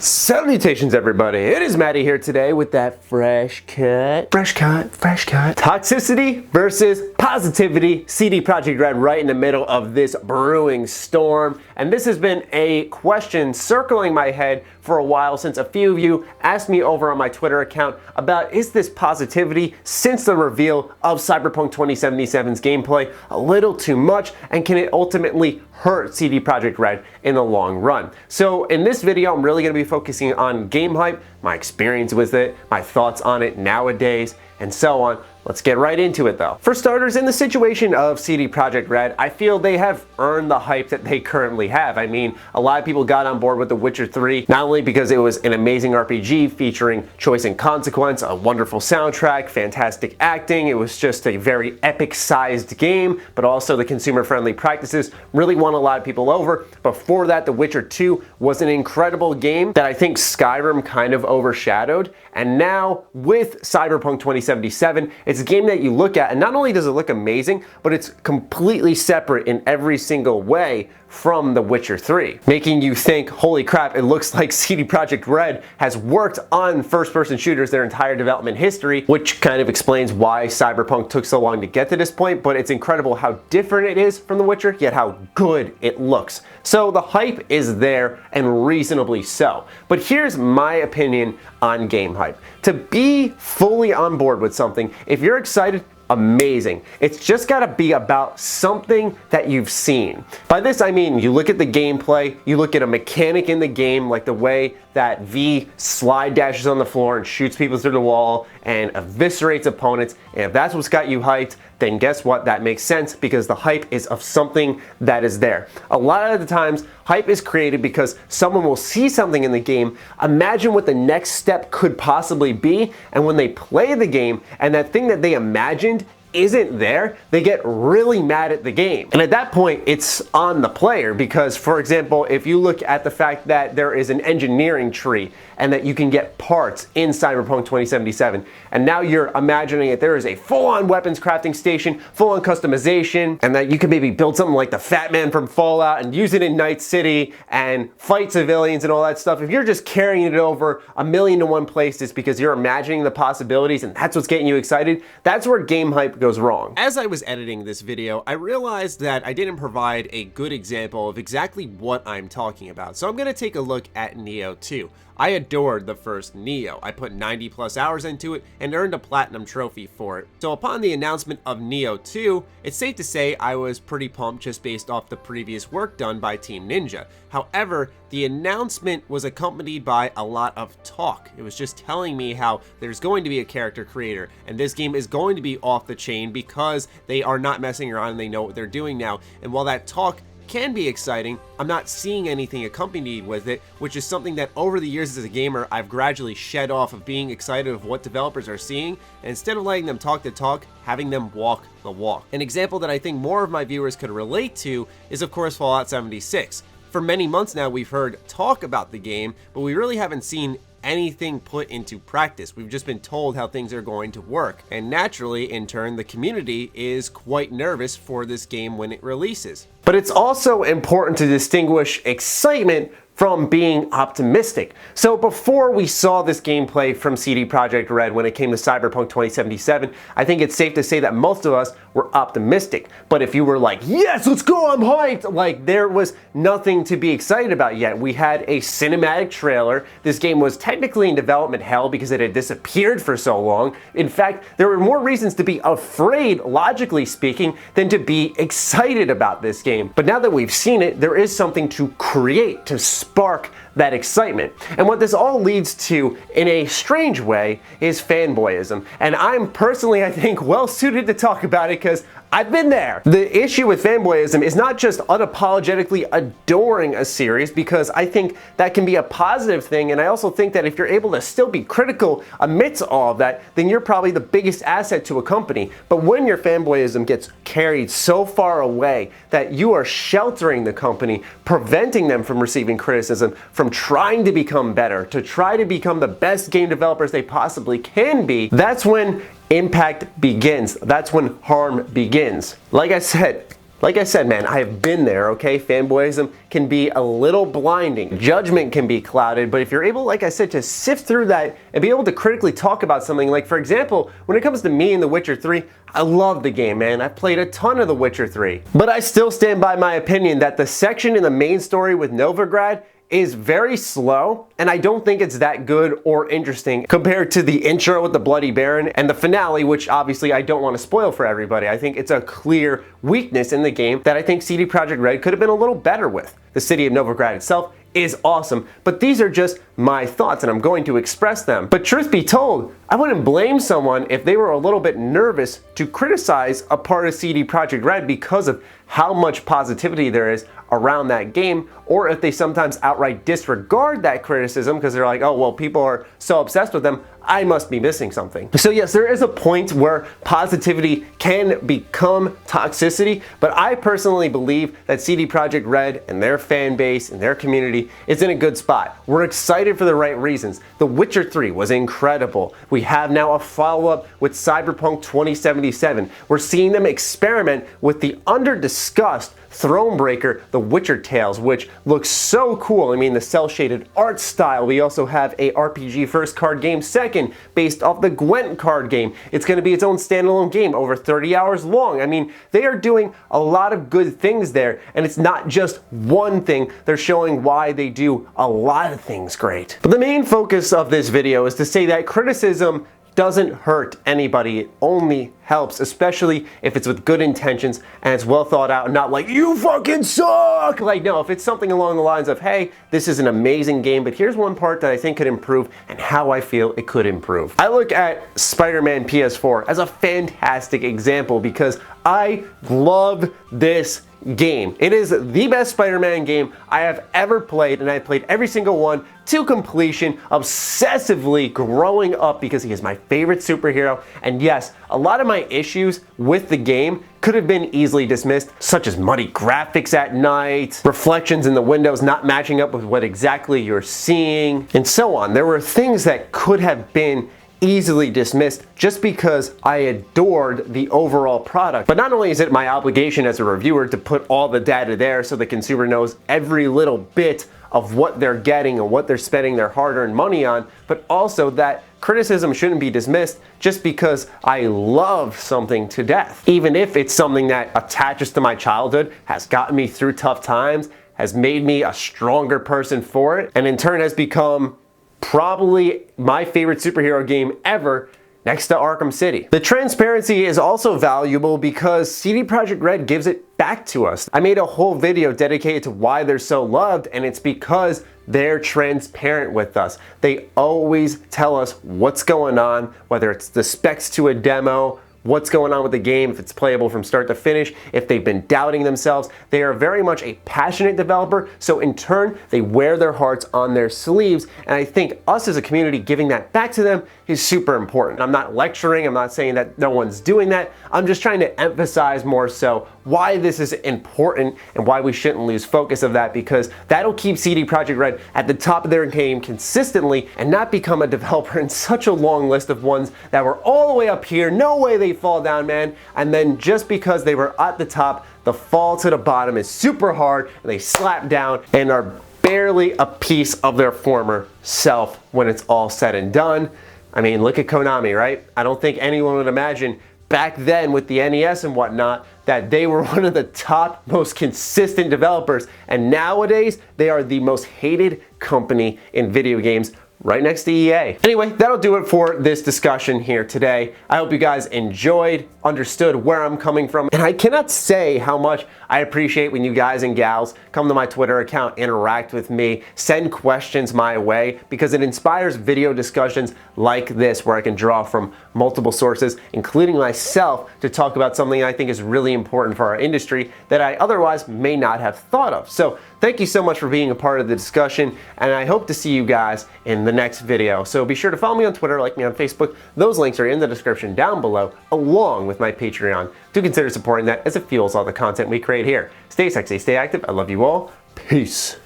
Salutations everybody, it is Matty here today with that fresh cut. Toxicity versus positivity. CD Projekt Red right in the middle of this brewing storm. And this has been a question circling my head for a while since a few of you asked me over on my Twitter account about is this positivity since the reveal of Cyberpunk 2077's gameplay a little too much, and can it ultimately hurt CD Projekt Red in the long run? So in this video I'm really going to be focusing on game hype, my experience with it, my thoughts on it nowadays, and so on. Let's get right into it though. For starters, in the situation of CD Projekt Red, I feel they have earned the hype that they currently have. I mean, a lot of people got on board with The Witcher 3, not only because it was an amazing RPG featuring choice and consequence, a wonderful soundtrack, fantastic acting, it was just a very epic-sized game, but also the consumer-friendly practices really won a lot of people over. Before that, The Witcher 2 was an incredible game that I think Skyrim kind of overshadowed, and now with Cyberpunk 2077, it's a game that you look at, and not only does it look amazing, but it's completely separate in every single way from The Witcher 3, making you think, holy crap, it looks like CD Projekt Red has worked on first-person shooters their entire development history, which kind of explains why Cyberpunk took so long to get to this point, but it's incredible how different it is from The Witcher, yet how good it looks. So the hype is there, and reasonably so. But here's my opinion on game hype. To be fully on board with something, if you're excited, amazing. It's just gotta be about something that you've seen. By this I mean you look at the gameplay, you look at a mechanic in the game like the way that V slide dashes on the floor and shoots people through the wall and eviscerates opponents, and if that's what's got you hyped, then guess what? That makes sense because the hype is of something that is there. A lot of the times, hype is created because someone will see something in the game, imagine what the next step could possibly be, and when they play the game and that thing that they imagined isn't there, they get really mad at the game. And at that point, it's on the player because, for example, if you look at the fact that there is an engineering tree and that you can get parts in Cyberpunk 2077, and now you're imagining that there is a full-on weapons crafting station, full-on customization, and that you can maybe build something like the Fat Man from Fallout and use it in Night City and fight civilians and all that stuff. If you're just carrying it over 1,000,000 places because you're imagining the possibilities and that's what's getting you excited, that's where game hype goes wrong. As I was editing this video, I realized that I didn't provide a good example of exactly what I'm talking about. So I'm going to take a look at Neo 2. I adored the first Neo. I put 90+ hours into it and earned a platinum trophy for it. So upon the announcement of Neo 2, it's safe to say I was pretty pumped just based off the previous work done by Team Ninja. However, the announcement was accompanied by a lot of talk. It was just telling me how there's going to be a character creator and this game is going to be off the chain because they are not messing around and they know what they're doing now. And while that talk can be exciting, I'm not seeing anything accompanied with it, which is something that over the years as a gamer I've gradually shed off of being excited of what developers are seeing, and instead of letting them talk the talk, having them walk the walk. An example that I think more of my viewers could relate to is of course Fallout 76. For many months now we've heard talk about the game, but we really haven't seen anything put into practice. We've just been told how things are going to work, and naturally in turn the community is quite nervous for this game when it releases. But it's also important to distinguish excitement from being optimistic. So before we saw this gameplay from CD Projekt Red when it came to Cyberpunk 2077, I think it's safe to say that most of us were optimistic. But if you were like, yes, let's go, I'm hyped, like there was nothing to be excited about yet. We had a cinematic trailer. This game was technically in development hell because it had disappeared for so long. In fact, there were more reasons to be afraid, logically speaking, than to be excited about this game. But now that we've seen it, there is something to create, to spark that excitement. And what this all leads to, in a strange way, is fanboyism. And I'm personally, I think, well suited to talk about it because I've been there. The issue with fanboyism is not just unapologetically adoring a series, because I think that can be a positive thing, and I also think that if you're able to still be critical amidst all of that, then you're probably the biggest asset to a company. But when your fanboyism gets carried so far away that you are sheltering the company, preventing them from receiving criticism, from trying to become better, to try to become the best game developers they possibly can be, that's when impact begins. That's when harm begins. Like I said, Like I said, man, I have been there, okay? Fanboyism can be a little blinding. Judgment can be clouded, but if you're able, like I said, to sift through that and be able to critically talk about something, like for example, when it comes to me and The Witcher 3, I love the game, man. I've played a ton of The Witcher 3. But I still stand by my opinion that the section in the main story with Novigrad is very slow, and I don't think it's that good or interesting compared to the intro with the Bloody Baron and the finale, which obviously I don't want to spoil for everybody. I think it's a clear weakness in the game that I think CD Projekt Red could have been a little better with. The city of Novigrad itself is awesome, but these are just my thoughts and I'm going to express them. But truth be told, I wouldn't blame someone if they were a little bit nervous to criticize a part of CD Projekt Red because of how much positivity there is around that game, or if they sometimes outright disregard that criticism because they're like, oh, well, people are so obsessed with them, I must be missing something. So yes, there is a point where positivity can become toxicity, but I personally believe that CD Projekt Red and their fan base and their community is in a good spot. We're excited for the right reasons. The Witcher 3 was incredible. We have now a follow-up with Cyberpunk 2077. We're seeing them experiment with the under-discussed Thronebreaker, The Witcher Tales, which looks so cool. I mean, the cel-shaded art style. We also have a RPG first card game second based off the Gwent card game. It's going to be its own standalone game, over 30 hours long. I mean, they are doing a lot of good things there, and it's not just one thing. They're showing why they do a lot of things great. But the main focus of this video is to say that criticism doesn't hurt anybody. It only helps, especially if it's with good intentions and it's well thought out and not like, you fucking suck! Like, no, if it's something along the lines of, hey, this is an amazing game, but here's one part that I think could improve and how I feel it could improve. I look at Spider-Man PS4 as a fantastic example because I love this game. It is the best Spider-Man game I have ever played, and I played every single one to completion, obsessively growing up because he is my favorite superhero. And yes, a lot of my issues with the game could have been easily dismissed, such as muddy graphics at night, reflections in the windows not matching up with what exactly you're seeing, and so on. There were things that could have been easily dismissed just because I adored the overall product. But not only is it my obligation as a reviewer to put all the data there so the consumer knows every little bit of what they're getting and what they're spending their hard-earned money on, but also that criticism shouldn't be dismissed just because I love something to death. Even if it's something that attaches to my childhood, has gotten me through tough times, has made me a stronger person for it, and in turn has become probably my favorite superhero game ever, next to Arkham City. The transparency is also valuable because CD Projekt Red gives it back to us. I made a whole video dedicated to why they're so loved, and it's because they're transparent with us. They always tell us what's going on, whether it's the specs to a demo, what's going on with the game, if it's playable from start to finish, if they've been doubting themselves. They are very much a passionate developer, so in turn, they wear their hearts on their sleeves, and I think us as a community giving that back to them is super important. I'm not lecturing, I'm not saying that no one's doing that, I'm just trying to emphasize more so why this is important and why we shouldn't lose focus of that, because that'll keep CD Projekt Red at the top of their game consistently and not become a developer in such a long list of ones that were all the way up here, no way they fall down, man, and then just because they were at the top, the fall to the bottom is super hard and they slap down and are barely a piece of their former self when it's all said and done. I mean, look at Konami, right? I don't think anyone would imagine back then with the NES and whatnot that they were one of the top, most consistent developers, and nowadays they are the most hated company in video games, right next to EA. Anyway, that'll do it for this discussion here today. I hope you guys enjoyed, understood where I'm coming from, and I cannot say how much I appreciate when you guys and gals come to my Twitter account, interact with me, send questions my way, because it inspires video discussions like this where I can draw from multiple sources, including myself, to talk about something I think is really important for our industry that I otherwise may not have thought of. So thank you so much for being a part of the discussion, and I hope to see you guys in the next video. So be sure to follow me on Twitter, like me on Facebook. Those links are in the description down below, along with my Patreon. Do consider supporting that as it fuels all the content we create here. Stay sexy, stay active. I love you all. Peace.